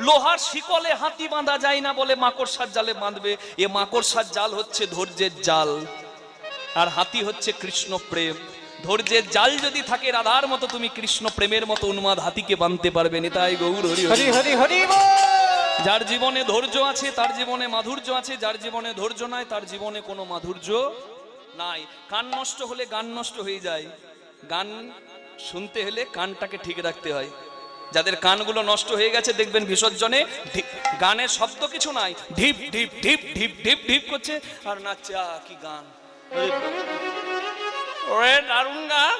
লোহার শিকলে হাতি বাঁধা যায় না বলে মাকড়সার জালে বাঁধবে। এ মাকড়সার জাল হচ্ছে ধৈর্যের জাল, আর হাতি হচ্ছে কৃষ্ণ প্রেম। ধৈর্যের জাল যদি থাকে রাধার মতো, তুমি কৃষ্ণ প্রেমের মতো উন্মাদ হাতিকে বাঁধতে পারবে। নিতাই গৌর হরি হরি হরি হরি। যার জীবনে ধৈর্য আছে তার জীবনে মাধুর্য আছে, যার জীবনে ধৈর্য নাই তার জীবনে কোনো মাধুর্য নাই। কান নষ্ট হলে গান নষ্ট হয়ে যায়। গান শুনতে হলে কানটাকে ঠিক রাখতে হয়। যাদের কানগুলো নষ্ট হয়ে গেছে দেখবেন বিসর্জনে গানের শব্দ কিছু নাই, ঢিপ ঢিপ ঢিপ ঢিপ ঢিপ ঢিপ করছে আর নাচছে। কি গান, ওরে দারুণ গান।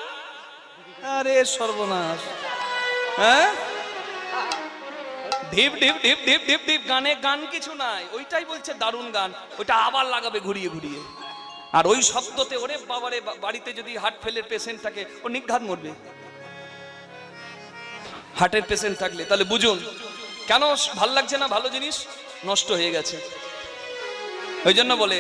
আরে সর্বনাশ, হ্যাঁ, ঢিপ ঢিপ ঢিপ ঢিপ ঢিপ ঢিপ, গানে গান কিছু নাই। ওইটাই বলছে দারুণ গান, ওইটা আবার লাগাবে ঘুরিয়ে ঘুরিয়ে। আর ওই শব্দতে ওরে বাবারে, বাড়িতে যদি হার্ট ফেলের পেশেন্ট থাকে ও নিঘাত মরবে। হার্টের পেশেন্ট থাকলে তাহলে বুঝুন কেন ভাল লাগছে না, ভালো জিনিস নষ্ট হয়ে গেছে। ওই জন্য বলে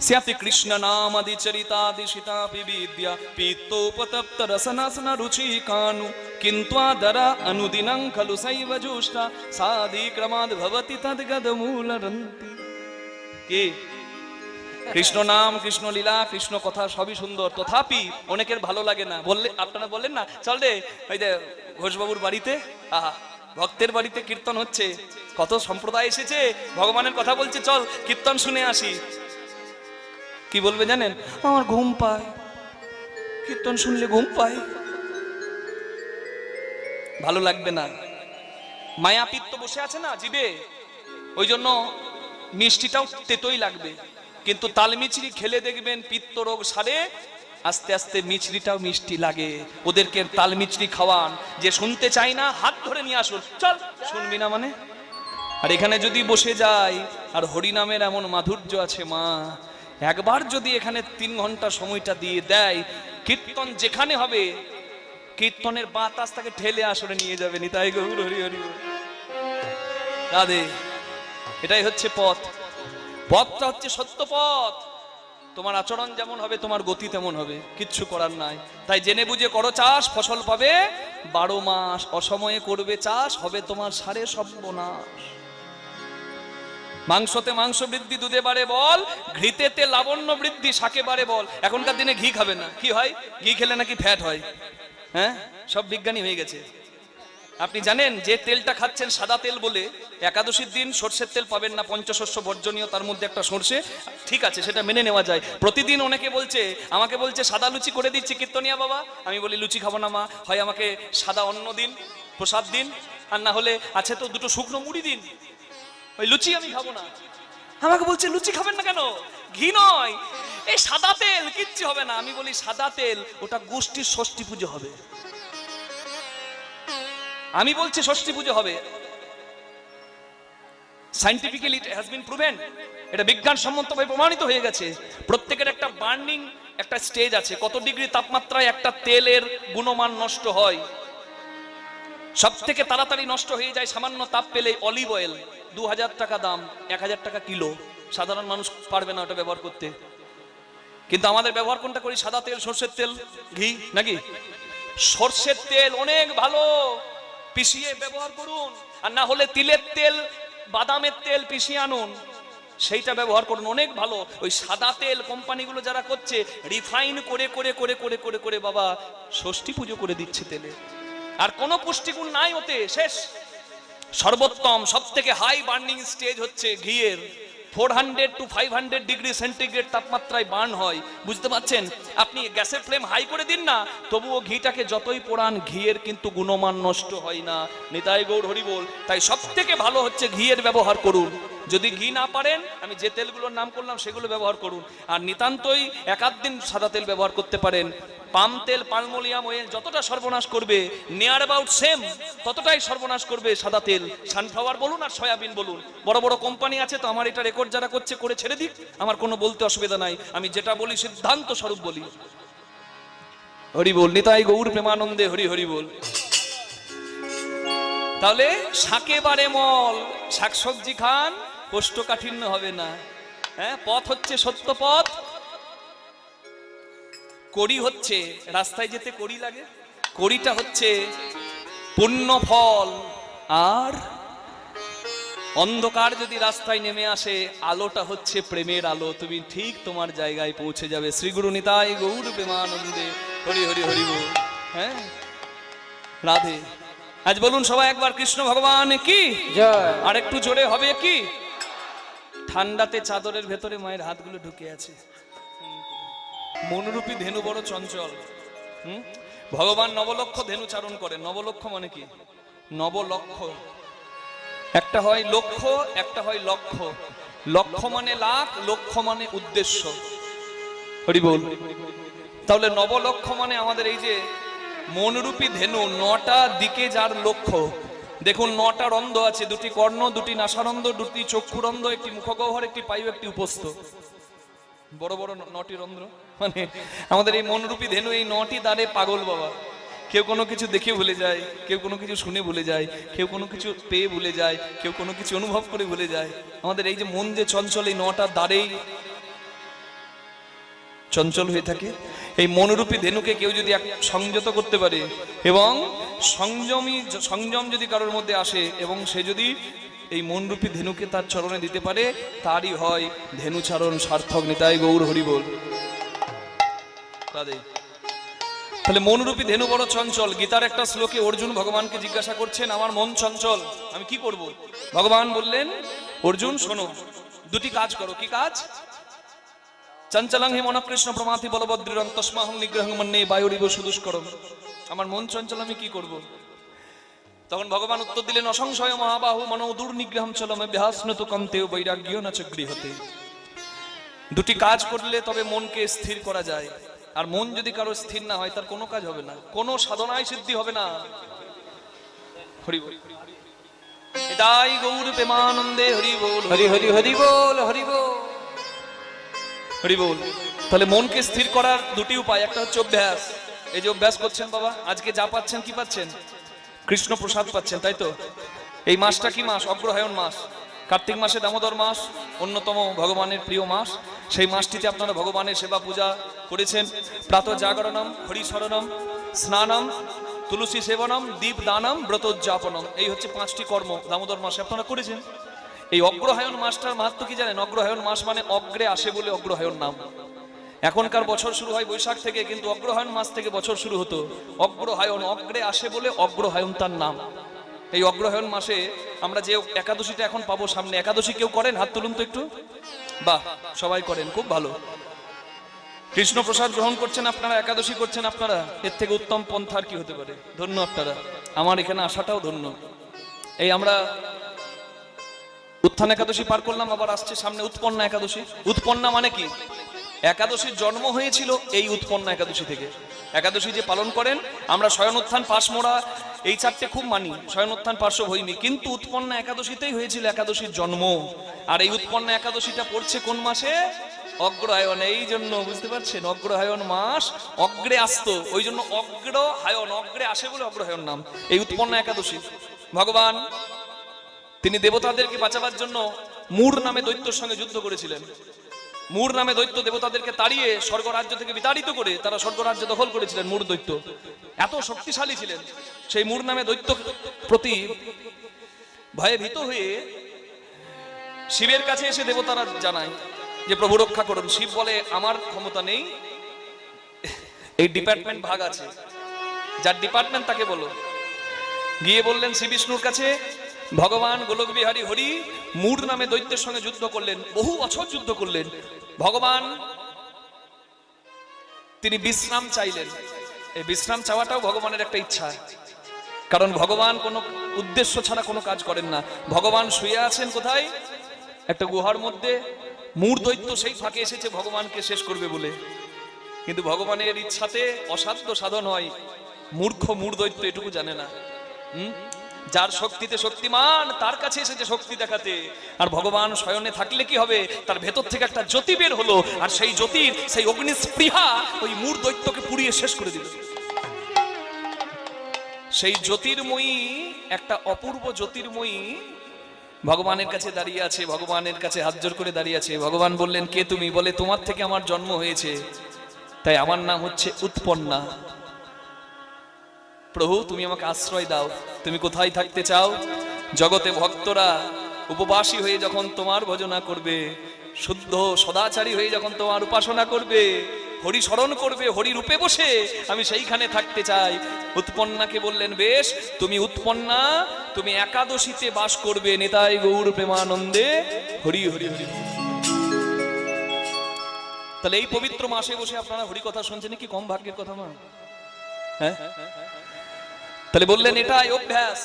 শ্যাতি কৃষ্ণ নাম আদি চরিতাদি সীতাপি বিদ্যা পিত্তোপতপ্ত রসনাসনা রুচি কানু কিন্তু আদরা অনুদিনং খলু শৈব জুষ্টা সাধি ক্রমাদ ভবতি তদ্গদ মূলরন্তি। কি কৃষ্ণ নাম, কৃষ্ণ লীলা, কৃষ্ণ কথা সবই সুন্দর, তথাপি অনেকের ভালো লাগে না। বললে আপনারা বললেন না, চল রে ওই যে ঘোষবাবুর বাড়িতে, আহা ভক্তের বাড়িতে কীর্তন হচ্ছে, কত সম্প্রদায় এসেছে, ভগবানের কথা বলছে, চল কীর্তন শুনে আসি। কি বলবে জানেন? আমার ঘুম পায়, কীর্তন শুনলে ঘুম পায়, ভালো লাগবে না। মায়াপিত্ত বসে আছে না জিবে, ওই জন্য মিষ্টিটাও তেতোই লাগবে। কিন্তু তালমিছরি খেলে দেখবেন পিত্ত রোগ সারে, আস্তে আস্তে মিছরিটাও মিষ্টি লাগে। ওদেরকে তালমিছরি খাওয়ান, যে শুনতে চাই না হাত ধরে নিয়ে আসুন, চল শুনবি না মানে। আর এখানে যদি বসে যাই, আর হরিনামের এমন মাধুর্য আছে মা, একবার যদি এখানে 3 ঘন্টা সময়টা দিয়ে দেয়, কীর্তন যেখানে হবে কীর্তনের বাতাস তাকে ঠেলে আসরে নিয়ে যাবে। নিতাই গৌর হরি হরি রাধে। এটাই হচ্ছে পথ, পথটা হচ্ছে সত্য পথ। তোমার আচরণ যেমন হবে তোমার গতি তেমন হবে, কিচ্ছু করার নাই। তাই জেনে বুঝে করো চাষ, ফসল পাবে 12 মাস। অসময়ে করবে চাষ, হবে তোমার সারে সর্বনাশ। মাংসতে মাংস বৃদ্ধি, দুধে বাড়ে বল, ঘৃতেতে লাবণ্য বৃদ্ধি, শাকে বাড়ে বল। এখনকার দিনে ঘি খাবে না, কি হয়? ঘি খেলে নাকি ফ্যাট হয়। হ্যাঁ, সব বিজ্ঞানী হয়ে গেছে। আপনি জানেন যে তেলটা খাচ্ছেন সাদা তেল বলে, একাদশীর দিন সর্ষের তেল পাবেন না, পঞ্চশস্য বর্জনীয়, তার মধ্যে একটা সর্ষে, ঠিক আছে সেটা মেনে নেওয়া যায়। প্রতিদিন অনেকে বলছে, আমাকে বলছে সাদা লুচি করে দিচ্ছি কীর্তনিয়া বাবা। আমি বলি লুচি খাবো না মা, হয় আমাকে সাদা অন্ন দিন, প্রসাদ দিন, আর না হলে আছে তো 2টো শুকনো মুড়ি দিন, ওই লুচি আমি খাবো না। আমাকে বলছে লুচি খাবেন না কেন? ঘি নয়, এই সাদা তেল, কিচ্ছু হবে না। আমি বলি সাদা তেল ওটা গোষ্ঠীর ষষ্ঠী পুজো হবে। আমি বলছি ষষ্ঠী পুজো হবে, scientifically it has been proven, এটা বিজ্ঞানসম্মতভাবে প্রমাণিত হয়ে গেছে। প্রত্যেকের একটা বার্নিং একটা স্টেজ আছে, কত ডিগ্রি তাপমাত্রায় একটা তেলের গুণমান নষ্ট হয়। সব থেকে তাড়াতাড়ি নষ্ট হয়ে যায় সামান্য তাপ পেলে অলিভ অয়েল, 2000 টাকা দাম, 1000 টাকা কিলো। সাধারণ মানুষ পারবে না ওটা ব্যবহার করতে। কিন্তু আমাদের ব্যবহার কোনটা করি? সাদা তেল, সর্ষের তেল, ঘি, নাকি? সর্ষের তেল অনেক ভালো, পিষিয়ে ব্যবহার করুন। আর না হলে তিলের তেল, বাদামের তেল পিষিয়ে আনুন, সেইটা ব্যবহার করুন, অনেক ভালো। ওই সাদা তেল কোম্পানিগুলো যারা করছে, রিফাইন করে করে করে করে করে করে বাবা ষষ্ঠী পুজো করে দিচ্ছে তেলে, আর কোনো পুষ্টিগুণ নাই ওতে, শেষ। সর্বোত্তম সব থেকে হাই বার্নিং স্টেজ হচ্ছে ঘিয়ের, 400 to 500 ডিগ্রি সেন্টিগ্রেড তাপমাত্রায় বার্ন হয়। বুঝতে পারছেন? আপনি গ্যাসের ফ্লেম হাই করে দিন না, তবুও ঘিটাকে যতই পোড়ান ঘিয়ের কিন্তু গুণমান নষ্ট হয় না। নিতাই গৌর হরি বল। তাই সব থেকে ভালো হচ্ছে ঘিয়ের ব্যবহার করুন। যদি ঘি না পারেন, আমি যে তেলগুলোর নাম করলাম সেগুলো ব্যবহার করুন। আর নিতান্তই 1-8 দিন সাদা তেল ব্যবহার করতে পারেন। পাম তেল, পালমোলিয়াম অয়েল যতটা সর্বনাশ করবে, নিয়ার অ্যাবাউট সেম ততটাই সর্বনাশ করবে সাদা তেল। সানফ্লাওয়ার বলুন আর সয়াবিন বলুন, বড় বড় কোম্পানি আছে তো, আমার এটা রেকর্ড যারা করছে করে ছেড়ে দিক, আমার কোনো বলতে অসুবিধা নাই। আমি যেটা বলি সিদ্ধান্ত স্বরূপ বলি। হরি বল, নিতাই গৌর প্রেমানন্দে হরি হরি বল। তাহলে শাকে বারে মল, শাকসবজি খান, কোষ্ঠকাঠিন্য হবে না। হ্যাঁ, পথ হচ্ছে সত্য পথ। কড়ি হচ্ছে, রাস্তায় যেতে কড়ি লাগে, কড়িটা হচ্ছে পুণ্য ফল। আর অন্ধকার যদি রাস্তায় নেমে আসে, আলোটা হচ্ছে প্রেমের আলো, তুমি ঠিক তোমার জায়গায় পৌঁছে যাবে। শ্রী গুরু নিতাই গৌর প্রেমানন্দে, হরি হরি হরি বল। হ্যাঁ, রাধে। আজ বলুন সবাই একবার কৃষ্ণ ভগবান কি জয়। আর একটু জোরে হবে কি? ঠান্ডাতে চাদরের ভেতরে মায়ের হাতগুলো ঢুকে আছে। মনোরূপী ধেনু বড় চঞ্চল। ভগবান নবলক্ষ ধেনু চারণ করেন। নবলক্ষ মানে কি? নবলক্ষ, একটা হয় লক্ষ্য, একটা হয় লক্ষ্য। লক্ষ্য মানে লাখ, লক্ষ্য মানে উদ্দেশ্য। হরি বল। তাহলে নবলক্ষ মানে আমাদের এই যে মনরূপী ধেনু, 9টা দিকে যার লক্ষ্য। দেখুন 9টা রন্ধ্র আছে, 2টি কর্ণ, 2টি নাসারন্ধ্র, 2টি চক্ষুরন্ধ্র, একটি মুখগহ্বর, একটি পাইপ, একটি উপস্থ। বড় বড় 9টি রন্ধ্র। মানে আমাদের এই মনরূপী ধেনু এই 9টি দ্বারে পাগল বাবা। কেউ কোনো কিছু দেখে ভুলে যায়, কেউ কোনো কিছু শুনে ভুলে যায়, কেউ কোনো কিছু পেয়ে ভুলে যায়, কেউ কোনো কিছু অনুভব করে ভুলে যায়। আমাদের এই যে মন যে চঞ্চল, এই 9টা দ্বারেই চঞ্চল হয়ে থাকে। এই মনোরূপী ধেনুকে কেউ যদি সংযত করতে পারে এবং সংযম যদি কারোর মধ্যে আসে এবং সে যদি এই মনরূপী ধেনুকে তার চরণে দিতে পারে, তারই হয় ধেনুচারণ সার্থক। নিতাই গৌর হরি বল। তাহলে মনরূপী ধেনু বড় চঞ্চল। গীতার একটা শ্লোকে অর্জুন ভগবানকে জিজ্ঞাসা করছেন, আমার মন চঞ্চল, আমি কি করব? ভগবান বললেন, অর্জুন শোনো, 2টি কাজ করো। কি কাজ? চঞ্চলং হি মন কৃষ্ণ প্রমাথি বলবদ্রং তস্মাহং নিগ্রহং মন্যে বায়ুরিব সুদুষ্করম। আমার মন চঞ্চল, আমি কি করব? তখন ভগবান উত্তর দিলেন, অসংশয় মহাবাহু মনো দুর্নিগ্রহম চলম অভ্যাসনতু কন্তেও বৈরাগ্য ন চ গৃহতে। 2টি কাজ করলে তবে মনকে স্থির করা যায়। আর মন যদি কারো স্থির না হয়, তার কোনো কাজ হবে না, কোনো সাধনায় সিদ্ধি হবে না। হরি বল। এটাই গৌর প্রেমানন্দে, হরি বল, হরি হরি হরি বল, হরি বল, হরি বল। তাহলে মনকে স্থির করার 2টি উপায়। একটা হচ্ছে অভ্যাস। এই যে অভ্যাস করছেন বাবা, আজকে যা পাচ্ছেন, কি পাচ্ছেন? কৃষ্ণ প্রসাদ পাচ্ছেন, তাই তো? এই মাসটা কি মাস? অগ্রহায়ণ মাস। কার্তিক মাসে দামোদর মাস, অন্যতম ভগবানের প্রিয় মাস। সেই মাসটিতে আপনারা ভগবানের সেবা পূজা করেছেন। প্রাত জাগরণম, হরিশরণম, স্নানম, তুলসী সেবনম, দীপ দানম, ব্রতোজ্জাপনম। এই হচ্ছে 5টি কর্ম দামোদর মাসে আপনারা করেছেন। এই অগ্রহায়ণ মাসটার মাহাত্ম্য কি জানেন? অগ্রহায়ণ মাস মানে অগ্রে আসে বলে অগ্রহায়ণ নাম। এখনকার বছর শুরু হয় বৈশাখ থেকে, কিন্তু অগ্রহায়ণ মাস থেকে বছর শুরু হতো। অগ্রহায়ণ, অগ্রে আসে বলে অগ্রহায়ণ তার নাম। এই অগ্রহায়ণ মাসে আমরা যে একাদশীটা এখন পাবো সামনে, একাদশী কেউ করেন? হাত তুলুন তো একটু। বাহ, সবাই করেন, খুব ভালো। কৃষ্ণ প্রসাদ গ্রহণ করছেন আপনারা, একাদশী করছেন আপনারা। এর থেকে উত্তম পন্থার কি হতে পারে? ধন্য আপনারা, আমার এখানে আসাটাও ধন্য। এই আমরা উত্থান একাদশী পার করলাম, আবার আসছে সামনে উৎপন্না একাদশী। উৎপন্না মানে কি? একাদশীর জন্ম হয়েছিল এই উৎপন্না একাদশী থেকে। একাদশী যে পালন করেন, আমরা শয়ন উত্থান পাশমোড়া এই 4টে খুব মানি, শয়ন উত্থান পার্শ্ব ভৈমী, কিন্তু উৎপন্না একাদশীতেই হয়েছিল একাদশীর জন্ম। আর এই উৎপন্না একাদশীটা পড়ছে কোন মাসে? অগ্রহায়ণ। এই জন্য বুঝতে পারছেন, অগ্রহায়ণ মাস, অগ্রে আসতো, ওই জন্য অগ্রহায়ণ, অগ্রে আসে বলে অগ্রহায়ণ নাম। এই উৎপন্না একাদশী ভগবান তিনি দেবতাদেরকে বাঁচাবার জন্য মূর নামে দৈত্যের সঙ্গে যুদ্ধ করেছিলেন। মূর নামে দৈত্য দেবতাদেরকে তাড়িয়ে স্বর্গরাজ্য থেকে বিতাড়িত করে তারা স্বর্গরাজ্য দখল করেছিলেন। মূর দৈত্য এত শক্তিশালী ছিলেন। সেই মূর নামে দৈত্য প্রতি ভয়ে ভীত হয়ে শিবের কাছে এসে দেবতারা জানায় যে প্রভু রক্ষা করুন। শিব বলে, আমার ক্ষমতা নেই, এই ডিপার্টমেন্ট ভাগ আছে, যার ডিপার্টমেন্ট তাকে বলো। গিয়ে বললেন শ্রী বিষ্ণুর কাছে, ভগবান গোলক বিহারী হরি মূর নামে দৈত্যের সঙ্গে যুদ্ধ করলেন, বহু বছর যুদ্ধ করলেন। ভগবান তিনি বিশ্রাম চাইলেন। এই বিশ্রাম চাওয়াটাও ভগবানের একটা ইচ্ছা, কারণ ভগবান কোনো উদ্দেশ্য ছাড়া কোনো কাজ করেন না। ভগবান শুয়ে আছেন কোথায়? একটা গুহার মধ্যে। মূর দৈত্য সেই ফাঁকে এসেছে ভগবানকে শেষ করবে বলে, কিন্তু ভগবানের ইচ্ছাতে অসাধ্য সাধন হয়। মূর্খ মূর দৈত্য এটুকু জানে না। যার শক্তিতে শক্তিমান তার কাছে এসেছে শক্তি দেখাতে। আর ভগবান শয়নে থাকলে কি হবে? তার ভেতর থেকে একটা জ্যোতি বের হলো, আর সেই জ্যোতির সেই অগ্নিস্পৃহা ওই মূর দৈত্যকে পুড়িয়ে শেষ করে দিল। সেই জ্যোতির্ময়ী, একটা অপূর্ব জ্যোতির্ময়ী ভগবানের কাছে দাঁড়িয়ে আছে, ভগবানের কাছে হাত জোড় করে দাঁড়িয়ে আছে। ভগবান বললেন, কে তুমি? বলে, তোমার থেকে আমার জন্ম হয়েছে, তাই আমার নাম হচ্ছে উৎপন্না। প্রভু তুমি আমাকে আশ্রয় দাও, তুমি কোথায় থাকতে চাও? জগতে ভক্তরা উপবাসী হয়ে যখন তোমার ভজনা করবে, শুদ্ধ সদাচারী হয়ে যখন তোমার উপাসনা করবে, হরি স্মরণ করবে, হরি রূপে বসে, আমি সেইখানে থাকতে চাই। উৎপন্নাকে বললেন, বেশ, তুমি উৎপন্না, তুমি একাদশীতে বাস করবে, নিতাই গৌর প্রেমানন্দে হরি হরি হরি। তাহলে এই পবিত্র মাসে বসে আপনারা হরি কথা শুনছেন, কি কম ভাগ্যের কথা মা? হ্যাঁ, তাহলে বললেন এটাই অভ্যাস।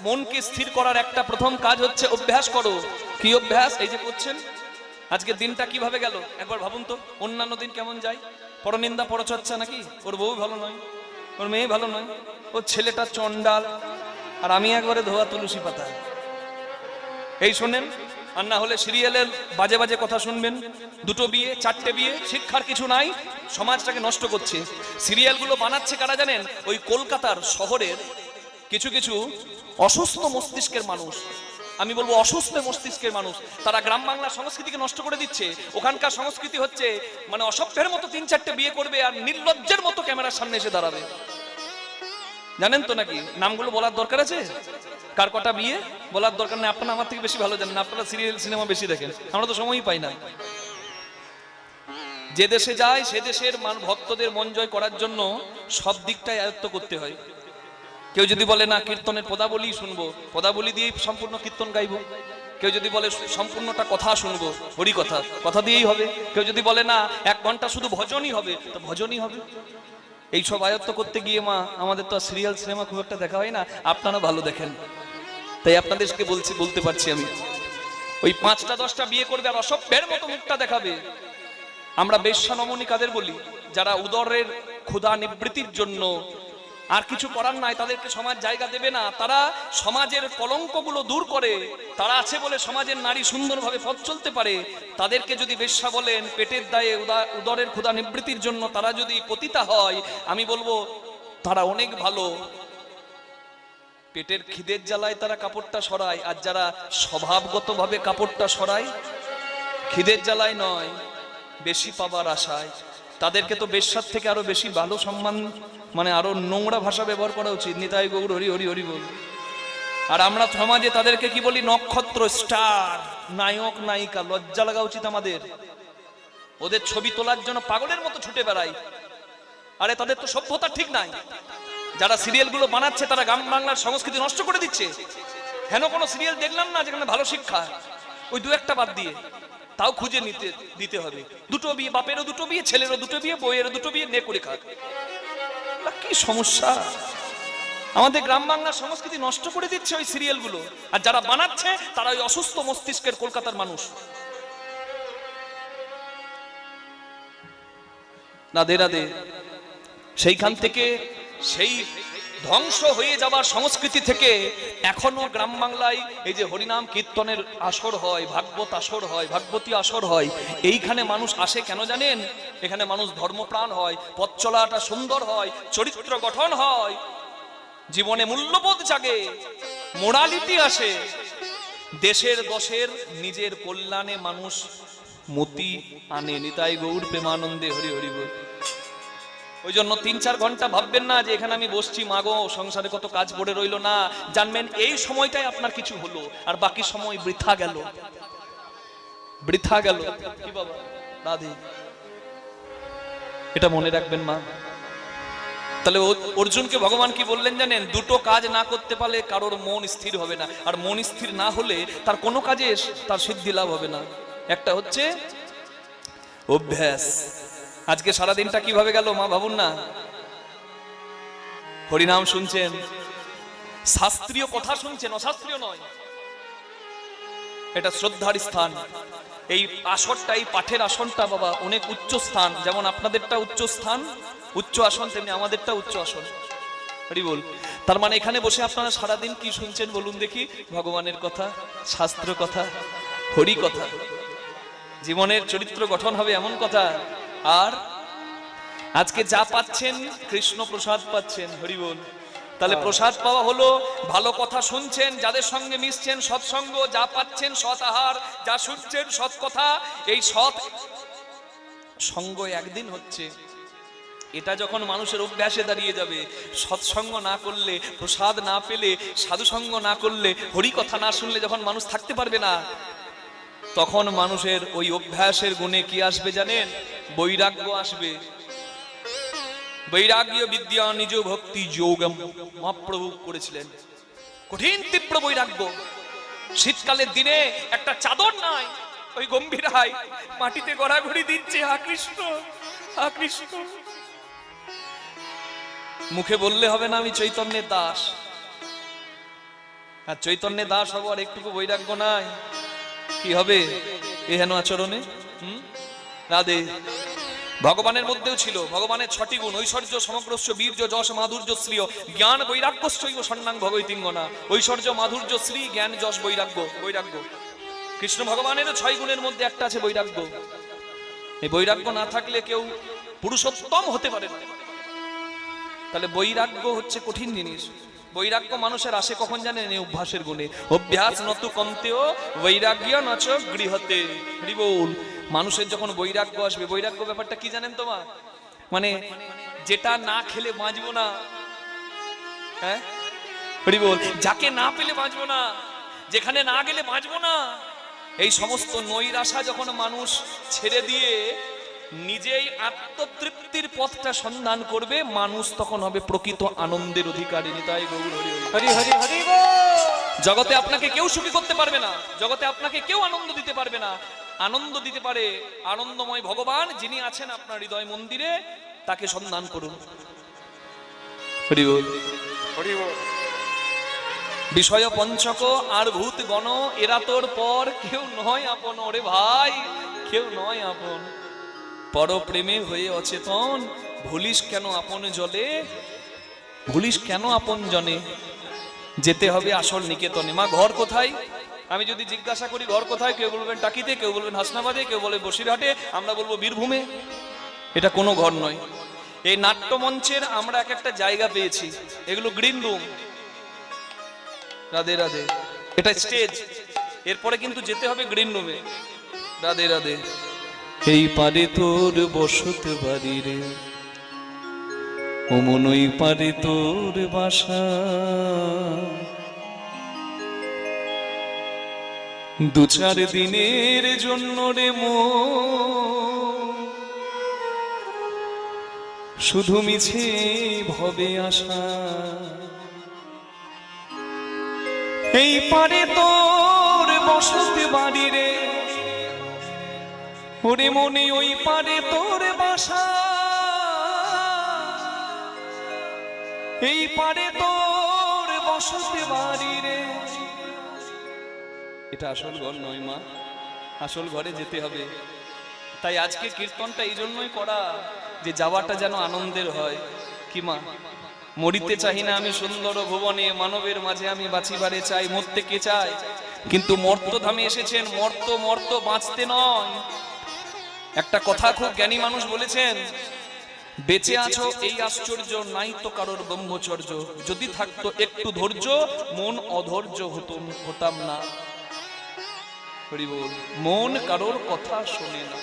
মনকে স্থির করার একটা প্রথম কাজ হচ্ছে অভ্যাস করো। কি অভ্যাস? এই যে করছেন। আজকের দিনটা কিভাবে গেল একবার ভাবুন তো। অন্যান্য দিন কেমন যায়? পরনিন্দা পরচর্চা নাকি? ওর বউ ভালো নয়, ওর মেয়ে ভালো নয়, ওর ছেলেটা চন্ডাল, আর আমি একবারে ধোয়া তুলসী পাতা। এই শোনেন, আর না হলে সিরিয়ালের বাজে বাজে কথা শুনবেন। দুটো বিয়ে, চারটে বিয়ে, শিক্ষার কিছু নাই, সমাজটাকে নষ্ট করছে। সিরিয়ালগুলো বানাচ্ছে কারা জানেন? ওই কলকাতার শহরের কিছু কিছু অসুস্থ মস্তিষ্কের মানুষ। আমি বলবো অসুস্থ মস্তিষ্কের মানুষ। তারা গ্রাম বাংলার সংস্কৃতিকে নষ্ট করে দিচ্ছে। ওখানকার সংস্কৃতি হচ্ছে মানে অসভ্যের মতো 3-4টে বিয়ে করবে আর নির্লজ্জের মতো ক্যামেরার সামনে এসে দাঁড়াবে। জানেন তো নাকি? নামগুলো বলার দরকার আছে? কার কটা বিয়ে বলার দরকার নেই। আপনারা আমার থেকে বেশি ভালো জানেন, আপনারা সিরিয়াল সিনেমা বেশি দেখেন, আমরা তো সময়ই পাই না। যে দেশে যায় সে দেশের ভক্তদের মন জয় করার জন্য সব দিকটাই আয়ত্ত করতে হয়। কেউ যদি বলে না কীর্তনের পদাবলী শুনবো, পদাবলী দিয়েই সম্পূর্ণ কীর্তন গাইবো। কেউ যদি বলে সম্পূর্ণটা কথা শুনবো, হরি কথা, কথা দিয়েই হবে। কেউ যদি বলে না 1 ঘন্টা শুধু ভজনই হবে, তো ভজনই হবে। এই সব আয়ত্ত করতে গিয়ে মা আমাদের তো সিরিয়াল সিনেমা খুব একটা দেখা হয় না, আপনারা ভালো দেখেন, তাই আপনাদেরকে বলতে পারছি আমি। ওই 5টা-10টা বিয়ে করবে আর অসভ্যের মতো মুখটা দেখাবে। আমরা বেশ্যা নমনী কাদের বলি? যারা উদরের ক্ষুধা নিবৃত্তির জন্য আর কিছু করার নাই, তাদেরকে সমাজ জায়গা দেবে না, তারা সমাজের কলঙ্কগুলো দূর করে, তারা আছে বলে সমাজের নারী সুন্দরভাবে পথ চলতে পারে। তাদেরকে যদি বেশ্যা বলেন, পেটের দায়ে উদরের ক্ষুধা নিবৃত্তির জন্য তারা যদি পতিতা হয়, আমি বলবো তারা অনেক ভালো। পেটের খিদের জ্বালায় তারা কাপড়টা সরায়, আর যারা স্বভাবগতভাবে কাপড়টা সরায় খিদের জ্বালায় নয়, বেশি পাবার আশায়, তাদেরকে তো বেশ্যার থেকে আরো বেশি ভালো সম্মান, মানে আরো নোংরা ভাষা ব্যবহার করা উচিত। নিতাই গৌর হরি হরি হরি বল। আর আমরা সমাজে তাদেরকে কি বলি? নক্ষত্র, স্টার, নায়ক নায়িকা। লজ্জা লাগা উচিত আমাদের। ওদের ছবি তোলার জন্য পাগলের মতো ছুটে বেড়াই। আরে তাদের তো সভ্যতা ঠিক নাই। যারা সিরিয়ালগুলো বানাচ্ছে তারা গ্রাম বাংলার সংস্কৃতি নষ্ট করে দিচ্ছে। হেন কোনো সিরিয়াল দেখলাম না যেখানে ভালো শিক্ষা, ওই 2-1টা বাদ দিয়ে, তাও খুঁজে দিতে হবে। 2টো বিয়ে, বাপেরও 2টো বিয়ে, ছেলেরও 2টো বিয়ে, বইয়েরও 2টো বিয়ে, নে করে খাক। কি সমস্যা! আমাদের গ্রাম বাংলার সংস্কৃতি নষ্ট করে দিচ্ছে ওই সিরিয়ালগুলো। আর যারা বানাচ্ছে তারা ওই অসুস্থ মস্তিষ্কের কলকাতার মানুষ। রাধে রাধে। সেইখান থেকে, সেই ধ্বংস হয়ে যাবার সংস্কৃতি থেকে এখনো গ্রাম বাংলায় এই যে হরিনাম কীর্তনের আসর হয়, ভাগবত আসর হয়, ভাগবতী আসর হয়, এইখানে মানুষ আসে কেন জানেন? এখানে মানুষ ধর্মপ্রাণ হয়, পথ চলাটা সুন্দর হয়, চরিত্র গঠন হয়, জীবনে মূল্যবোধ জাগে, মোরালিটি আসে, দেশের দশের নিজের কল্যাণে মানুষ মতি আনে। নিতাই গৌর প্রেমানন্দে হরি হরি বল। ওই জন্য 3-4 ঘন্টা ভাববেন না যে এখানে আমি বসছি, মাগো সংসারে কত কাজ পড়ে রইল না। জানবেন এই সময়টাই আপনার কিছু হলো, আর বাকি সময় বৃথা গেল, বৃথা গেল। কি বাবা রাধে, এটা মনে রাখবেন মা। তাহলে অর্জুনকে ভগবান কি বললেন জানেন? 2টো কাজ না করতে পারলে কারোর মন স্থির হবে না, আর মন স্থির না হলে তার কোনো কাজে তার সিদ্ধি লাভ হবে না। একটা হচ্ছে অভ্যাস। আজকে সারা দিনটা কিভাবে গেল মা ভাবুন না। হরিনাম শুনছেন, শাস্ত্রীয় কথা শুনছেন, অশাস্ত্রীয় নয়। এটা শ্রদ্ধার স্থান। এই আসনটা, এই পাঠের আসনটা বাবা অনেক উচ্চ স্থান। যেমন আপনাদেরটা উচ্চ স্থান, উচ্চ আসন, তেমনি আমাদেরটা উচ্চ আসন। হরি বল। তার মানে এখানে বসে আপনারা সারাদিন কি শুনছেন বলুন দেখি? ভগবানের কথা, শাস্ত্র কথা, হরি কথা। জীবনের চরিত্র গঠন হবে এমন কথা। আর আজকে যা পাচ্ছেন কৃষ্ণ প্রসাদ পাচ্ছেন। হরি বল। তাহলে প্রসাদ পাওয়া হলো ভালো কথা শুনছেন, যাদের সঙ্গে মিশছেন সৎসঙ্গ, যা পাচ্ছেন সৎ আহার, যা শুনছেন সৎ কথা। এই সৎ সঙ্গ একদিন হচ্ছে, এটা যখন মানুষের অভ্যাসে দাঁড়িয়ে যাবে, সৎসঙ্গ না করলে, প্রসাদ না পেলে, সাধুসঙ্গ না করলে, হরি কথা না শুনলে যখন মানুষ থাকতে পারবে না, তখন মানুষের ওই অভ্যাসের গুণে কি আসবে জানেন? বৈরাগ্য আসবে। বৈরাগ্য বিদ্যা নিজ ভক্তি যোগম মহাপ্রভু করেছিলেন। কঠিন তীব্র বৈরাগ্য। শীতকালের দিনে একটা চাদর নাই, ওই গম্ভীরায় মাটিতে গড়াগড়ি দিচ্ছে, হা কৃষ্ণ হা কৃষ্ণ। মুখে বললে হবে না আমি চৈতন্যের দাস, আর চৈতন্যের দাস হবো আর একটুকু বৈরাগ্য নাই, কি হবে এহেন আচরণে? রাধে। ভগবানের মধ্যেও ছিল ভগবানের 6টি গুণ, ঐশ্বর্য সমগ্রস্য বীর্য যশ মাধুর্য শ্রী জ্ঞান বৈরাগ্যশ্চৈব সন্ন্যাং ভগৈতিঙ্গনা। ঐশ্বর্য মাধুর্য শ্রী জ্ঞান যশ বৈরাগ্য। বৈরাগ্য কৃষ্ণ ভগবানের 6 গুণের মধ্যে একটা আছে বৈরাগ্য। এই বৈরাগ্য না থাকলে কেউ পুরুষোত্তম হতে পারে না। তাহলে বৈরাগ্য হচ্ছে কঠিন জিনিস। বৈরাগ্য মানুষের আসে কখন জানেন? এই অভ্যাসের গুণে। অভ্যাস নতু কন্তেও বৈরাগ্য নচ গৃহতে। হরি বল। মানুষের যখন বৈরাগ্য আসবে, বৈরাগ্য ব্যাপারটা কি জানেন তোমার? মানে যেটা না খেলে বাঁচবো না, হ্যাঁ হরি বল, যাকে না পেলে বাঁচবো না, যেখানে না গেলে বাঁচবো না, এই সমস্ত নৈরাশা যখন মানুষ ছেড়ে দিয়ে নিজেই আত্মতৃপ্তির পথটা সন্ধান করবে, মানুষ তখন হবে প্রকৃত আনন্দের অধিকারী। তাই গৌর হরি হরি হরি হরি বল। জগতে আপনাকে কেউ সুখী করতে পারবে না, জগতে আপনাকে কেউ আনন্দ দিতে পারবে না। আনন্দ দিতে পারে আনন্দময় ভগবান, যিনি আছেন আপনার হৃদয় মন্দিরে, তাকে সন্ধান করুন। হরি বল হরি বল। বিষয় পঞ্চক আর ভূত গণ এরা তোর পর কেউ নয় আপন। ওরে ভাই, কেউ নয় আপন। পর প্রেমে হয়ে অচেতন, ভুলিস কেন আপন জলে, ভুলিস কেন আপন জনে। যেতে হবে আসল নিকেতনে। মা ঘর কোথায়? আমি যদি জিজ্ঞাসা করি ঘর কোথায়, কেউ বলবেন টাকিতে, কেউ বলবেন হাসনাবাদে, কেউ বলে বসিরহাটে, আমরা বলবো বীরভূমে। এটা কোনো ঘর নয়। এই নাট্যমঞ্চের আমরা এক একটা জায়গা পেয়েছি, এগুলো গ্রিন রুম। রাধে রাধে। এটা স্টেজ, এরপরে কিন্তু যেতে হবে গ্রিন রুমে। রাধে রাধে। এই পারে তোর বসত বাড়ি রে, ওমন ওই পারে তোর বাসা। দু চার দিনের জন্য রে শুধু মিছে ভবে আসা। এই পারে তোর বসত বাড়ি রে, ওরে মনে ওই পারে তোর বাসা। এই পারে তোর বসত বাড়ি রে। এটা আসল ঘর নয় মা, আসল ঘরে যেতে হবে। তাই আজকে কীর্তনটা এই জন্যই করা, যে যাওয়াটা যেন আনন্দের হয়। কি মা? মরিতে চাই না আমি সুন্দর ভুবনে, মানবের মাঝে আমি বাঁচিবারে চাই। মরতে কে চায়? কিন্তু মর্তধামে এসেছেন, মর্ত মর্ত বাঁচতে নয়। একটা কথা খুব জ্ঞানী মানুষ বলেছেন, বেঁচে আছো এই আশ্চর্য, নাই তো কারোর ব্রহ্মচর্য। যদি থাকতো একটু ধৈর্য, মন অধৈর্য হতাম না। হরি বল। মন কারোর কথা শোনে না।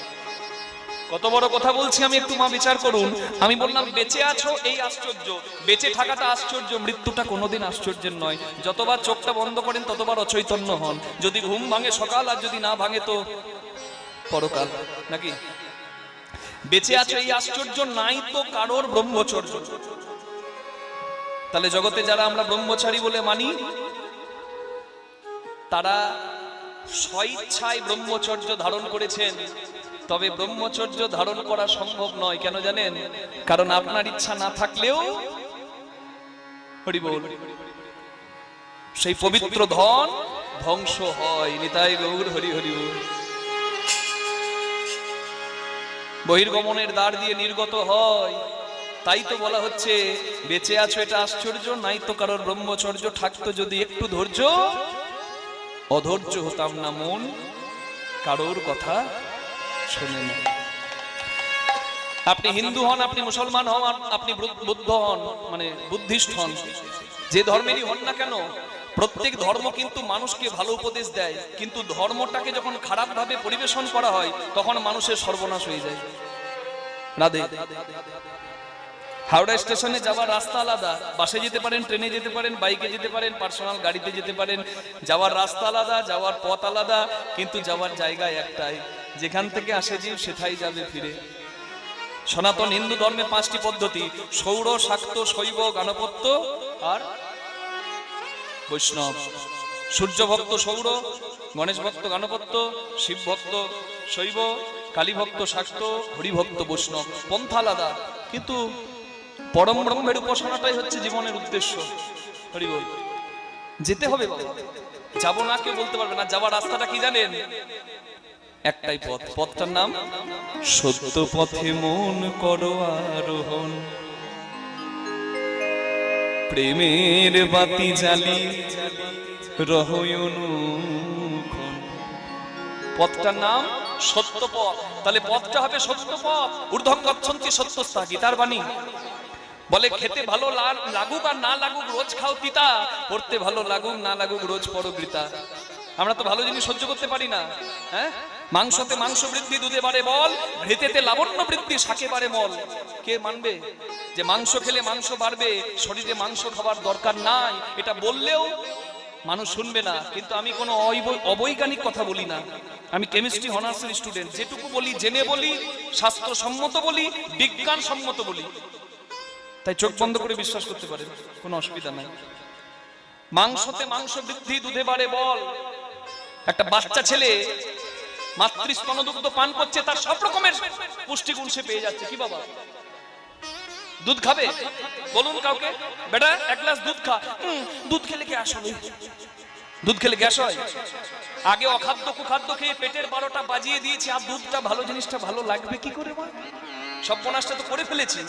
কত বড় কথা বলছি আমি, একটু মা বিচার করুন। আমি বললাম বেঁচে আছো এই আশ্চর্য, বেঁচে থাকাটা আশ্চর্য, মৃত্যুটা কোনোদিন আশ্চর্যের নয়। যতবার চোখটা বন্ধ করেন ততবার অচৈতন্য হন। যদি ঘুম ভাঙে সকাল, আর যদি না ভাঙে তো পরকাল, নাকি? বেঁচে আছো এই আশ্চর্য, নাই তো কারোর ব্রহ্মচর্য। তাহলে জগতে যারা আমরা ব্রহ্মচারী বলে মানি, তারা স্বইচ্ছায় ব্রহ্মচর্য ধারণ করেছেন। তবে ব্রহ্মচর্য ধারণ করা সম্ভব নয়। কেন জানেন? কারণ আপনার ইচ্ছা না থাকলেও হরি বল সেই পবিত্র ধন ধ্বংস হয়। নিতাই গৌর হরি হরি বল। বহির্গমনের দ্বার দিয়ে নির্গত হয়। তাই তো বলা হচ্ছে বেঁচে আছো এটা আশ্চর্য, নাই তো কারোর ব্রহ্মচর্য। থাকতো যদি একটু ধৈর্য, অধৈর্য হতাম না, মন কারোর কথা শোনে না। আপনি হিন্দু হন, আপনি মুসলমান হন, আপনি বুদ্ধ হন, মানে বুদ্ধিস্ট হন, যে ধর্মেরই হন না কেন, প্রত্যেক ধর্ম কিন্তু মানুষকে ভালো উপদেশ দেয়। কিন্তু ধর্মটাকে যখন খারাপ ভাবে পরিবেশন করা হয়, তখন মানুষের সর্বনাশ হয়ে যায়। রাধে। হাওড়া স্টেশনে যাওয়ার রাস্তা আলাদা, বাসে যেতে পারেন, ট্রেনে যেতে পারেন, বাইকে যেতে পারেন, পার্সোনাল গাড়িতে যেতে পারেন, যাওয়ার রাস্তা আলাদা, যাওয়ার পথ আলাদা, কিন্তু যাওয়ার জায়গা একটাই, যেখান থেকে আসে জীব সেটাই যাবে ফিরে। সনাতন হিন্দু ধর্মে 5টি পদ্ধতি: সৌর, শাক্ত, শৈব, গণপত্য আর বৈষ্ণব। সূর্য ভক্ত সৌর, গণেশ ভক্ত গণপত্য, শিব ভক্ত শৈব, কালী ভক্ত শাক্ত, হরিভক্ত বৈষ্ণব। পন্থা আলাদা, কিন্তু পরম ব্রহ্মের উপাসনাটাই হচ্ছে জীবনের উদ্দেশ্য। হরি বল। যেতে হবে বাবা, যাবো না কেউ বলতে পারবে না। যাওয়ার রাস্তাটা কি জানেন? একটাই পথ, পথটার নাম সত্য পথে মন করো আরোহণ, প্রেমের বাতি জ্বালি রহয় অনুক্ষণ। পথটার নাম সত্য পথ। তাহলে পথটা হবে সত্য পথ। ঊর্ধ্বং গচ্ছন্তি সত্যস্তা, গীতার বাণী বলে খেতে ভালো লাগুক আর না লাগুক রোজ খাও তিতা, পড়তে ভালো লাগুক না লাগুক রোজ পড়ো গীতা। আমরা তো ভালো জিনিস সহ্য করতে পারি না। হ্যাঁ, মাংসতে মাংস বৃদ্ধি, দুধে বাড়ে বল, ঘৃতেতে লাবণ্য বৃদ্ধি, শাকে বাড়ে মল। কে মানবে যে মাংস খেলে মাংস বাড়বে? শরীরে মাংস খাবার দরকার নাই, এটা বললেও মানুষ শুনবে না। কিন্তু আমি কোনো অবৈজ্ঞানিক কথা বলি না, আমি কেমিস্ট্রি অনার্সের স্টুডেন্ট। যেটুকু বলি জেনে বলি, শাস্ত্রসম্মত বলি, বিজ্ঞান সম্মত বলি। তাই চোখ বন্ধ করে বিশ্বাস করতে পারেন, কোনো অসুবিধা নাই। মাংসতে মাংস বৃদ্ধি, দুধে বাড়ে বল। একটা বাচ্চা ছেলে মাতৃস্তনদুগ্ধ পান করছে, তার সব রকমের পুষ্টিগুণ সে পেয়ে যাচ্ছে। কি বাবা দুধ খাবে? বলুন কাউকে, বেটা এক গ্লাস দুধ খা। দুধ খেলে গ্যাস হবে। দুধ খেলে গ্যাস হয়? আগে অখাদ্য কুখাদ্য খেয়ে পেটের 12টা বাজিয়ে দিয়েছি, আর দুধটা ভালো জিনিসটা ভালো লাগবে কি করে? সর্বনাশটা তো করে ফেলেছি,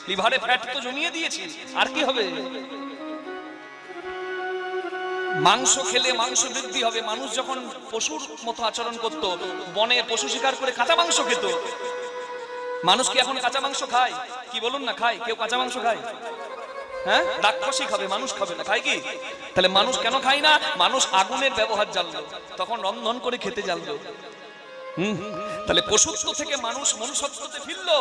লিভারে ফ্যাট তো জমিয়ে দিয়েছি, আর কি হবে? মাংস খেলে মাংস বৃদ্ধি হবে। মানুষ যখন পশুর মতো আচরণ করত, বনে পশু শিকার করে কাঁচা মাংস খেত, মানুষ কি এখন কাঁচা মাংস খায়? কি বলুন না, খায় কেউ কাঁচা মাংস খায়? হ্যাঁ, রাক্ষসী খাবে, মানুষ খাবে না। খায় কি? তাহলে মানুষ কেন খায় না? মানুষ আগুনের ব্যবহার জানলো, তখন রন্ধন করে খেতে জানলো। তাহলে পশুত্ব থেকে মানুষ মনুষ্যত্বতে ফিরলো।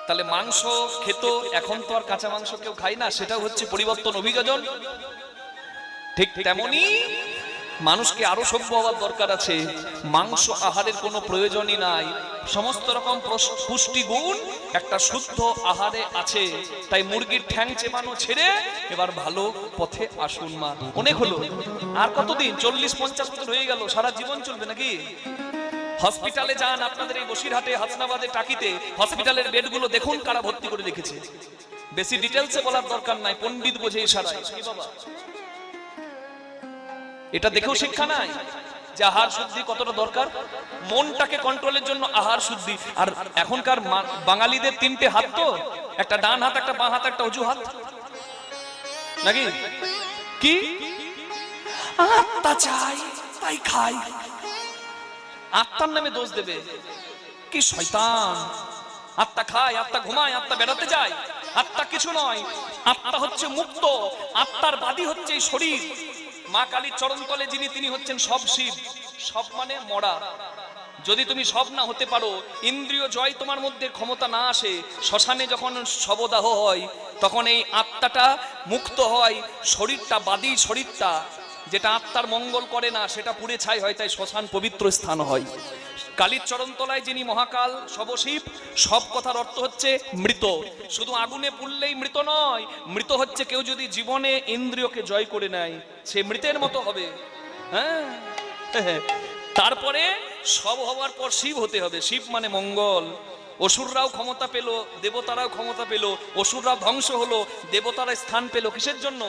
তাহলে মাংস খেত, এখন তো আর কাঁচা মাংস কেউ খায় না, সেটা হচ্ছে পরিবর্তন, অভিযোজন। ঠিক তেমনি মানুষকে আরো সভ্য হওয়ার দরকার আছে। মাংস আহারের কোনো প্রয়োজনই নাই, সমস্ত রকম পুষ্টিগুণ একটা শুদ্ধ আহারে আছে। তাই মুরগির ঠ্যাং চেপানো ছেড়ে এবার ভালো পথে আসুন। মা অনেক হলো, আর কতদিন? 40-50 বছর হয়ে গেল, সারা জীবন চলবে নাকি? হসপিটালে যান, আপনাদের এই বসিরহাটে, হাসনাবাদে, টাকিতে হসপিটালের বেডগুলো দেখুন কারা ভর্তি করে রেখেছে। বেশি ডিটেলসে বলার দরকার নাই, পণ্ডিত বোঝে ইশারায়। কি বাবা, এটা দেখেও শিক্ষা নাই যে আহার শুদ্ধি কতটা দরকার? মনটাকে কন্ট্রোলের জন্য আহার শুদ্ধি। আর এখনকার বাঙালিদের 3টে হাত, তো একটা ডান হাত, একটা বাঁ হাত, একটা অজু হাত, নাকি? কি আত্মা চাই তাই খাই, আত্মার নামে দোষ দেবে। কি শয়তান! আত্মা খায়, আত্মা ঘুমায়, আত্মা বেড়াতে যায়। আত্মা কিছু নয়, আত্মা হচ্ছে মুক্ত। আত্মার বাদী হচ্ছে এই শরীর। মা কালীর চরণ তলে যিনি, তিনি হচ্ছেন সব শিব। সব মানে মরা। যদি তুমি সব না হতে পারো, ইন্দ্রিয় জয় তোমার মধ্যে ক্ষমতা না আসে, শ্মশানে যখন শবদাহ হয় তখন এই আত্মাটা মুক্ত হয়, শরীরটা বাদী, শরীরটা যেটা আত্মার মঙ্গল করে না সেটা পুড়ে ছাই হয়। তাই শ্মশান পবিত্র স্থান হয়। কালীর চরণ তলায় যিনি মহাকাল সবশিব, সব কথার অর্থ হচ্ছে মৃত। শুধু আগুনে পুড়লেই মৃত নয়, মৃত হচ্ছে কেউ যদি জীবনে ইন্দ্রিয়কে জয় করে নেয়, সে মৃতের মতো হবে। হ্যাঁ, তারপরে সব হওয়ার পর শিব হতে হবে। শিব মানে মঙ্গল। অসুররাও ক্ষমতা পেল, দেবতারাও ক্ষমতা পেল। অসুররাও ধ্বংস হলো, দেবতারা স্থান পেল। কিসের জন্য?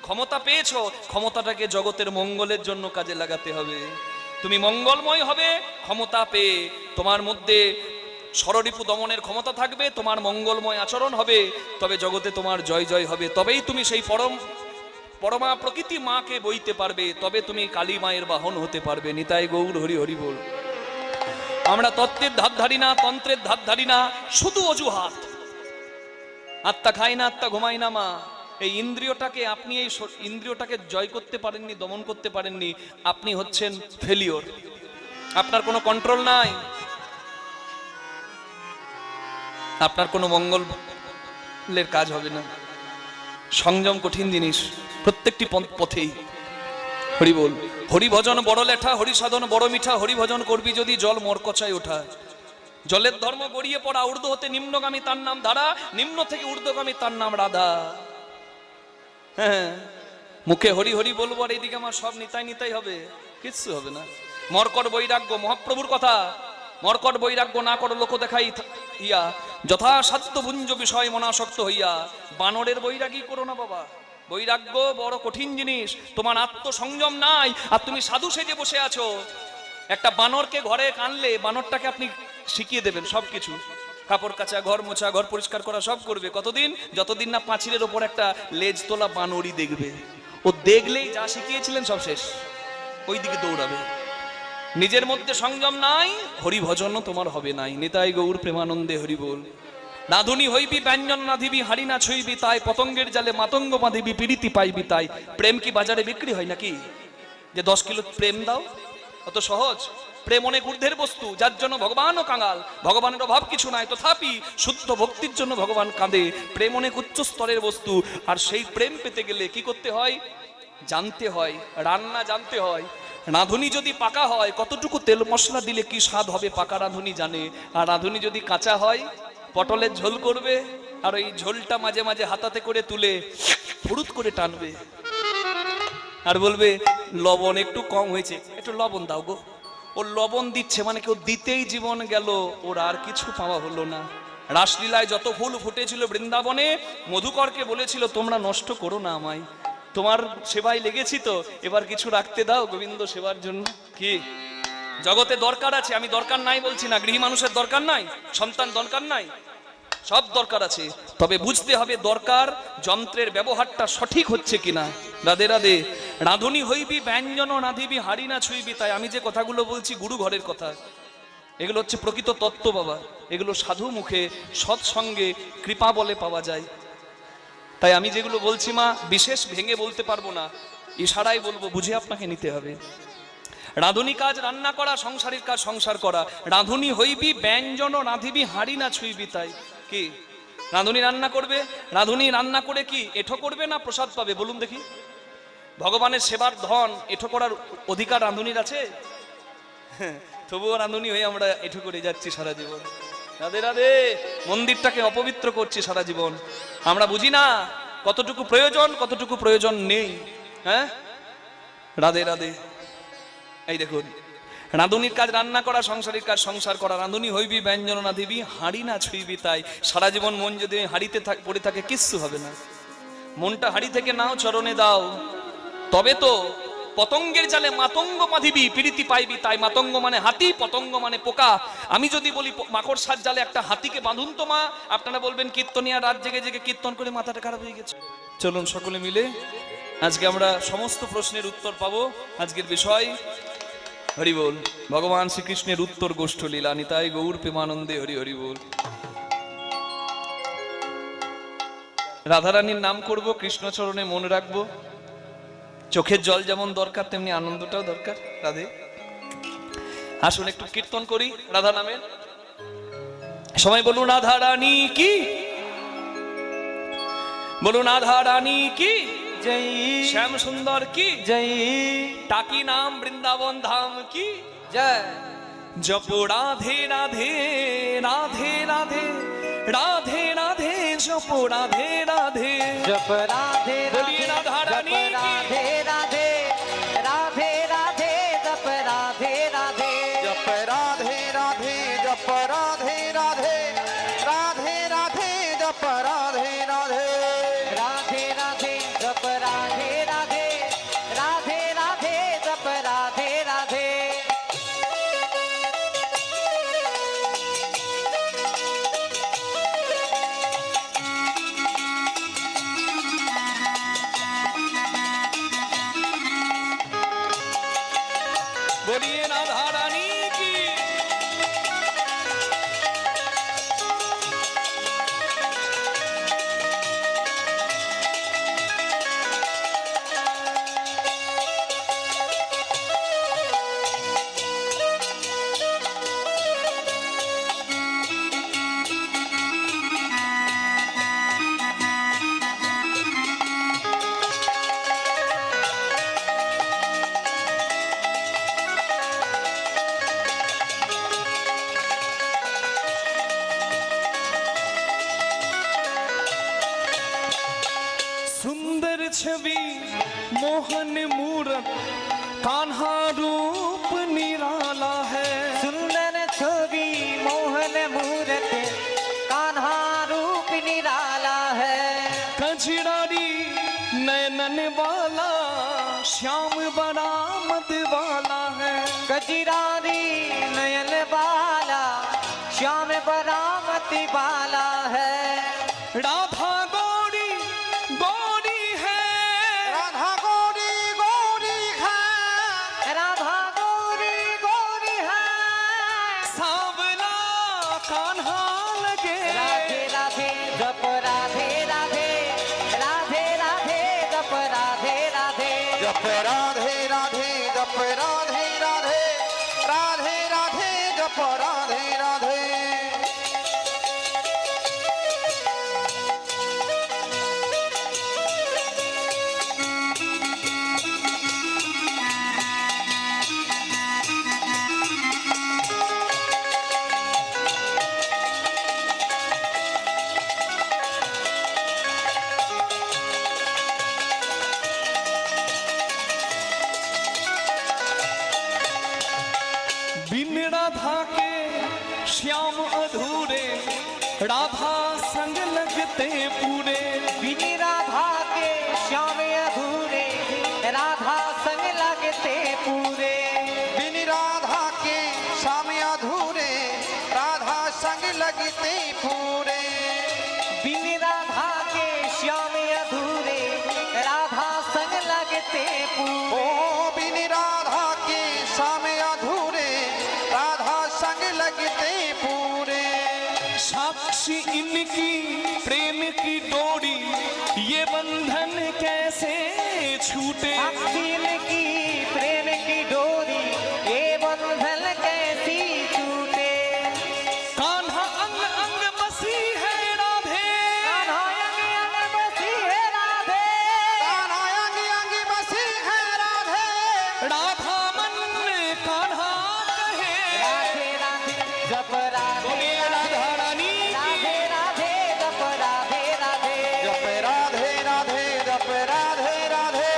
ক্ষমতা পেয়েছো, ক্ষমতাটাকে জগতের মঙ্গলের জন্য কাজে লাগাতে হবে। তুমি মঙ্গলময় হবে ক্ষমতা পেয়ে, তোমার মধ্যে ষড়রিপু দমনের ক্ষমতা থাকবে, তোমার মঙ্গলময় আচরণ হবে, তবে জগতে তোমার জয় জয় হবে। তবেই তুমি সেই পরমা প্রকৃতি মাকে বইতে পারবে, তবে তুমি কালী মায়ের বাহন হতে পারবে। নিতাই গৌর হরি হরি বল। আমরা তত্ত্বের ধার ধারি না, তন্ত্রের ধার ধারি না, শুধু অজুহাত। আত্মা খায় না, আত্মা ঘুমায় না। মা এই ইন্দ্রিয়টাকে, আপনি এই ইন্দ্রিয়টাকে জয় করতে পারেননি, দমন করতে পারেননি, আপনি হচ্ছেন ফেলিওর। আপনার কোনো কন্ট্রোল নাই। আপনার কোনো মঙ্গলের কাজ হবে না। সংযম কঠিন জিনিস প্রত্যেকটি পথেই। হরি বল। হরি ভজন বড় লেঠা, হরি সাধন বড় মিঠা, হরি ভজন করবি যদি জল মরকচায় ওঠা। জলের ধর্ম গড়িয়ে পড়া, ঊর্ধ্ব হতে নিম্নগামী তার নাম ধারা, নিম্ন থেকে ঊর্ধ্বগামী তার নাম রাধা। হ্যাঁ, মুখে হরি হরি বলবো আর এইদিকে আমার সব নিতাই নিতাই হবে, কিচ্ছু হবে না। মর্কট বৈরাগ্য, মহাপ্রভুর কথা, মর্কট বৈরাগ্য না করো লোক দেখাই ইয়া, যথাসাধ্য ভুঞ্জ বিষয় মনাসক্ত হইয়া। বানরের বৈরাগী করো না বাবা, বৈরাগ্য বড় কঠিন জিনিস। তোমার আত্মসংযম নাই আর তুমি সাধু সেজে বসে আছো। একটা বানরকে ঘরে আনলে বানরটাকে আপনি শিখিয়ে দেবেন সবকিছু, কাপড় কাচা, ঘর মোছা, ঘর পরিষ্কার করা সব করবে। কতদিন? যতদিন না পাঁচিলের ওপর একটা লেজ তোলা বানরই দেখবে। ও দেখলেই যা শিখিয়েছিলেন সব শেষ, ওই দিকে দৌড়াবে। নিজের মধ্যে সংযম নাই, হরি ভজনও তোমার হবে নাই। নিতাই গৌর প্রেমানন্দে হরি বল। রাধুনি হইবি ব্যঞ্জন রাধিবি, হাড়ি না ছুইবি তাই, পতঙ্গের জালে মাতঙ্গ বাঁধিবি, পীড়িতি পাইবি তাই। প্রেম কি বাজারে বিক্রি হয় নাকি? যে 10 কিলো প্রেম দাও, অত সহজ? প্রেম অনেক ঊর্ধ্বের বস্তু, যার জন্য ভগবানও কাঙাল। ভগবানের অভাব কিছু নাই, তথাপি শুদ্ধ ভক্তির জন্য ভগবান কাঁদে। প্রেম অনেক উচ্চ স্তরের বস্তু, আর সেই প্রেম পেতে গেলে কি করতে হয়? জানতে হয়, রান্না জানতে হয়। রাঁধুনি যদি পাকা হয়, কতটুকু তেল মশলা দিলে কি স্বাদ হবে পাকা রাঁধুনি জানে। আর রাঁধুনি যদি কাঁচা হয়, পটলের ঝোল করবে আর ওই ঝোলটা মাঝে মাঝে হাতাতে করে তুলে ফুরুত করে টানবে আর বলবে লবণ একটু কম হয়েছে, একটু লবণ দাও গো। ও লবণ দিচ্ছে মানে কেউ দিতেই জীবন গেল, ওর আর কিছু পাওয়া হলো না। রাসলীলায় যত ফুল ফুটেছিল বৃন্দাবনে, মধুকরকে বলেছিল তোমরা নষ্ট করো না আমায়, তোমার সেবায় লেগেছি তো, এবার কিছু রাখতে দাও গোবিন্দ সেবার জন্য। কি জগতে দরকার আছে, আমি দরকার নাই বলছি না, গৃহী মানুষের দরকার নাই, সন্তান দরকার নাই, সব দরকার আছে। তবে বুঝতে হবে দরকার যন্ত্রের ব্যবহারটা সঠিক হচ্ছে কিনা। রাধে রাধে। রাঁধুনি হইবি ব্যঞ্জন রাঁধিবি, হাড়ি না ছুঁইবি তাই। আমি যে কথাগুলো বলছি গুরু ঘরের কথা, এগুলো হচ্ছে প্রকৃত তত্ত্ব বাবা। এগুলো সাধু মুখে সৎসঙ্গে কৃপা বলে পাওয়া যায়। তাই আমি যেগুলো বলছি মা, বিশেষ ভেঙে বলতে পারবো না, ইশারায় বলবো, বুঝে আপনাকে নিতে হবে। রাঁধুনি কাজ রান্না করা, সংসারের কাজ সংসার করা। রাঁধুনি হইবি ব্যঞ্জন রাঁধিবি, হাড়ি না ছুঁইবি তাই। কি রাঁধুনি রান্না করবে? রাঁধুনি রান্না করে কি এঠো করবে না প্রসাদ পাবে? বলুন দেখি। ভগবানের সেবার ধন এঠো করার অধিকার রাঁধুনির আছে? তবুও রাঁধুনি হয়ে আমরা এঠো করে যাচ্ছি সারা জীবন। রাধে রাধে। মন্দিরটাকে অপবিত্র করছি সারা জীবন। আমরা বুঝি না কতটুকু প্রয়োজন, কতটুকু প্রয়োজন নেই। হ্যাঁ, রাধে রাধে। এই দেখুন, রাঁধুনির কাজ রান্না করা, সংসারের কাজ সংসার করা। রাঁধুনি হইবি ব্যঞ্জন না দিবি, হাঁড়ি না ছুঁইবি তাই। সারা জীবন মন যদি হাঁড়িতে পড়ে থাকে কিচ্ছু হবে না। মনটা হাঁড়ি থেকে নাও, চরণে দাও, তবে তো পতঙ্গের জালে মাতঙ্গ বাঁধিবি, পীড়িতি পাইবি তাই। মাতঙ্গ মানে হাতি, পতঙ্গ মানে পোকা। আমি যদি বলি মাকড়সার জালে একটা হাতিকে বাঁধুন তো মা, আপনারা বলবেন কীর্তনিয়া রাত জেগে জেগে কীর্তন করে মাথাটা খারাপ হয়ে গেছে। চলুন সকলে মিলে আজকে আমরা সমস্ত প্রশ্নের উত্তর পাবো। আজকের বিষয় হরি বল, ভগবান শ্রীকৃষ্ণের উত্তর গোষ্ঠ লীলা। নিতাই গৌর প্রেমানন্দে হরি হরি বল। রাধারানীর নাম করব, কৃষ্ণচরণে মনে রাখবো। চোখের জল যেমন দরকার, তেমনি আনন্দটাও দরকার। রাধে। আসুন একটু কীর্তন করি রাধা নামের। সবাই বলুন রাধা রানী কি, বলুন রাধা রানী কি জয়, শ্যাম সুন্দর কি জয়, টাকি নাম বৃন্দাবন ধাম কি জয়। জপ রাধে রাধে রাধে রাধে রাধে রাধে, জপ রাধে রাধে জপ রাধে বলিয়ে রাধা রানী রাধে রাধে রাধে রাধে, জপ রাধে রাধে জপ রাধে রাধে, জপ রাধে রাধে রাধে রাধে, জপ রাধে রাধে রাধে রাধে, জপ রাধে রাধে রাধে রাধে, জপ রাধে রাধে। বলিয়ে রাধা রানী কি। मोहन मूरत कान्हा रूप निराला है। सुंदर छवि मोहन मूरत कान्हा रूप निराला है। कजरारी नैनन वाला श्याम बड़ा मत वाला है। कजरारी नयन वाला श्याम बरामती वाला है। राधा गौरी गौरी है। राधा गौरी गौरी है। राधा गौरी गौरी है। सावला कान्हा लगे। राधे राधे जप राधे राधे राधे राधे जप राधे राधे जप राधे राधे जप राधे राधे राधे राधे जप राधे राधे। बिन राधा के श्याम अधूरे, राधा संग लगते पूरे। बिन राधा के श्याम अधूरे राधा संग लगते पूरे। बिन राधा के श्याम अधूरे राधा संग लगते पूरे। बिन राधा के श्याम अधूरे राधा संग लगते पूरे। ओ बिन राधा के श्याम अधूरे राधा संग लगते पूरे। साक्षी इनकी प्रेम की डोरी, ये बंधन कैसे छूटे। अखिल की प्रेम की डोरी ये बंधन कैसी टूटे। कान्हा अंग अंग बसी है राधे। कान्हा अंग अंग बसी है राधे। कान्हा अंग अंग बसी है राधे। राधा मन कान्हा कहे। राधे राधे जप राधे बोलिए राधा रानी की। राधे राधे जप राधे राधे जप राधे राधे जप राधे राधे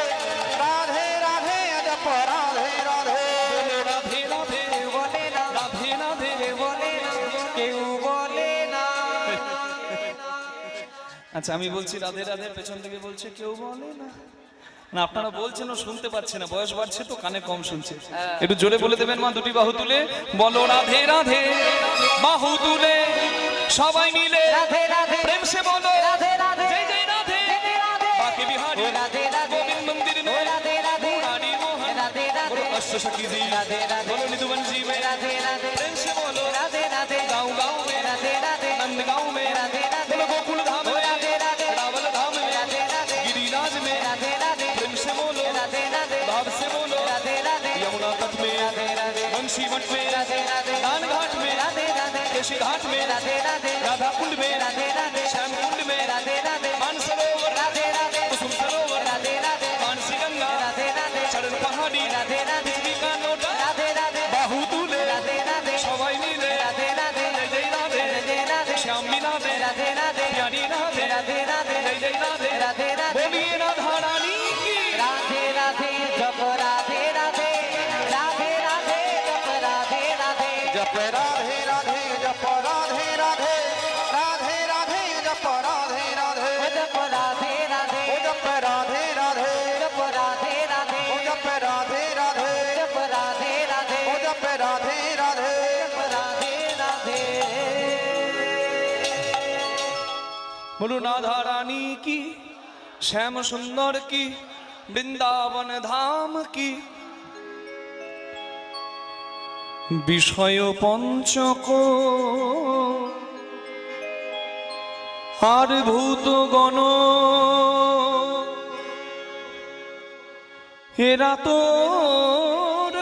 राधे राधे जप राधे राधे। बोले राधे राधे बोले ना राधे राधे। बोले ना केউ बोले ना। আচ্ছা আমি বলছি রাধে রাধে, পেছন থেকে বলছে কেউ বলে না। না আপনারা বলছেন ও শুনতে পাচ্ছেন না, বয়স বাড়ছে তো কানে কম শুনছে। একটু জোরে বলে দেবেন মা, দুটি বাহু তুলে বলো রাধে রাধে। বাহু তুলে সবাই মিলে রাধে রাধে প্রেম সে বলো রাধে রাধে জয় জয় রাধে। জয় জয় রাধে বাকি বিহারি ও রাধে রাধে গোবিন্দ मंदिर ও में রাধে রাধে मुरारी मोहन রাধে রাধে बोलो अष्ट सखी जी राधे राधे बोलो निधुवन जी में राधे राधे प्रेम से बोलो राधे राधे गाँव गाँव में राधे राधे नंद गाँव में राधे राधे बोलो गोकुल धाम ओ में राधे राधे रावल धाम में राधे राधे गिरिराज में राधे राधे प्रेम से बोलो राधे राधे भाव से बोलो राधे राधे यमुना तट में राधे राधे बंशी मठ में राधे राधे दान घाट में राधे राधे केशी घाट में राधे राधे राधा कुंड में राधे राधे श्याम कुंड में राधे राधे मानसरोवर राधे राधे कुसुम सरोवर राधे राधे मानसी गंगा राधे राधे चरण पहाड़ी राधे राधे बिजली का नोटा राधे राधे बाहु तुले राधे राधे सवाई नीले राधे राधे जय जय राधे जय राधे श्याम भी राधे राधे राधे प्यारी राधे राधे राधे जय जय राधे राधे राधे बोलिए राधा रानी की। राधे राधे जप राधे राधे राधे राधे जप राधे राधे जप राधे राधे जप राधे राधे राधे राधे जप राधे राधे। ओ जप राधे राधे ओ जप राधे राधे जप राधे राधे ओ जप राधे राधे जप राधे राधे ओ जप राधे राधे। जप राधे राधे। बोलो राधा रानी की, श्याम सुंदर की, वृंदावन धाम की। বিষয় পঞ্চক আর ভূতগণ এরা তোর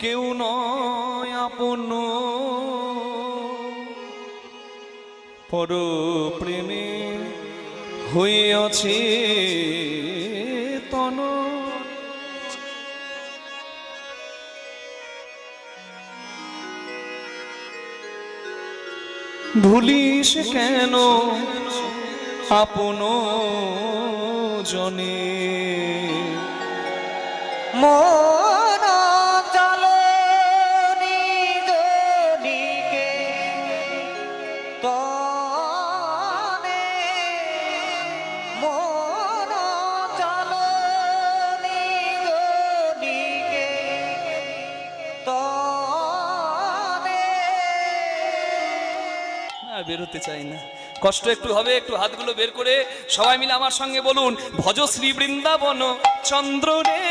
কেউ নয় আপন, পর প্রেমে হইয়াছে তন। ভুলিস কেন আপন জনে। মন চলো নিজ দিকে তনে, মন চলো নিজ দিকে তনে। আর বেরোতে চাই না, কষ্ট একটু হবে, একটু হাতগুলো বের করে সবাই মিলে আমার সঙ্গে বলুন, ভজ শ্রী বৃন্দাবন চন্দ্র রে,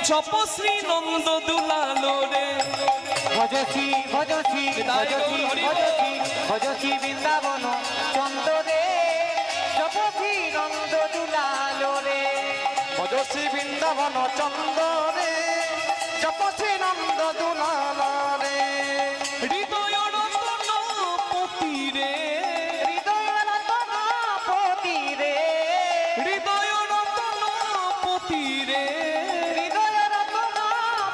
জপ শ্রী নন্দ দুলালো রে। ভজসি ভজসি ভজসি ভজসি ভজসি বৃন্দাবন চন্দ্র রে, জপসি নন্দ দুলালো রে। ভজসি বৃন্দাবন চন্দরে জপসি নন্দ দুলাল রে। হৃদয় রতন পতি রে, হৃদয় রতন পতি রে, হৃদয় রতন পতি রে, হৃদয় রতন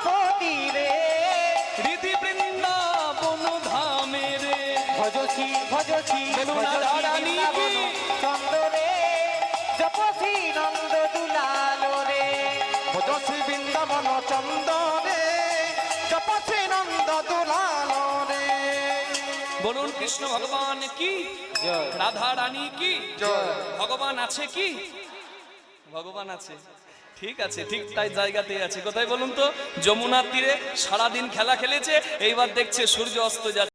পতি রে। হৃদি বৃন্দাবন ধামে রে। ভজসি ভজসি বলুন ভজসি রাধারানী কি? বৃন্দাবন চন্দ্র রে, জপসি নন্দ দুলালো রে। ভজসি বৃন্দাবন চন্দরে জপসি নন্দ দুলাল রে। বলুন কৃষ্ণ ভগবান কি, রাধা রানী কি, ভগবান আছে কি? ভগবান আছে, ঠিক আছে, ঠিক তাই জায়গাতেই আছে। কোথায় বলুন তো? যমুনার তীরে সারাদিন খেলা খেলেছে, এইবার দেখছে সূর্য অস্ত যাচ্ছে।